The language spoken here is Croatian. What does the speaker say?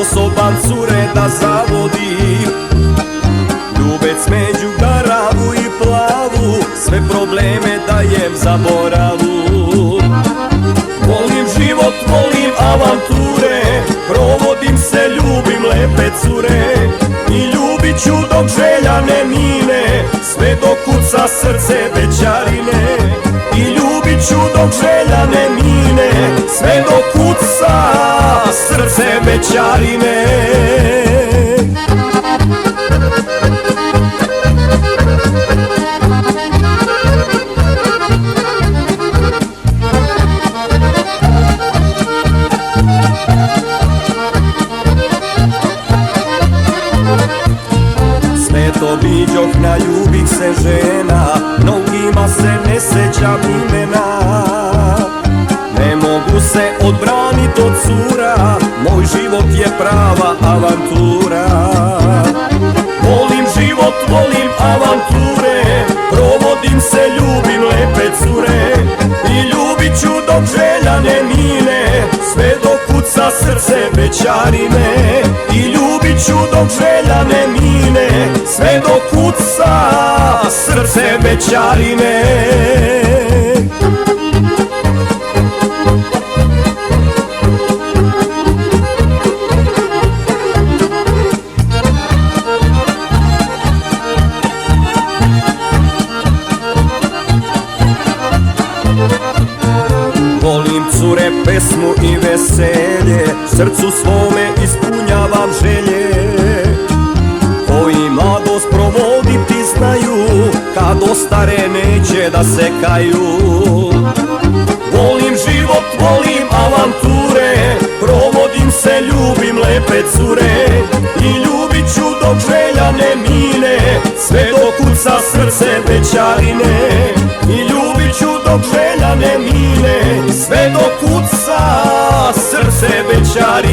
sposoban cure da zavodim. Ljubec među garavu i plavu, sve probleme dajem zaboravu. Volim život, volim avanture, provodim se, ljubim lepe cure. I ljubit ću dok želja ne mine, sve dok kuca srce bećarine. I ljubit ću dok želja ne mine, sve dok kuca srce bećarine. Sve to viđoh, naljubih se žena, mnogima se ne sećam imena. Ne mogu se odbranit od cura, moj život je prava avantura. Volim život, volim avanture, provodim se, ljubim lepe cure. I ljubit ću dok želja ne mine, sve dok kuca srce bećarine. I ljubit ću dok želja ne mine, sve dok kuca srce bećarine. Volim cure, pesmu i veselje, srcu svome ispunjavam želje. Koji mladost provoditi znaju, kad ostare neće da se kaju. Volim život, volim avanture, provodim se, ljubim lepe cure. I ljubit ću dok želja ne mine, sve dok kuca srce bećarine. I ljubit ću dok želja ne mine, sve dok kuca srce bećarine.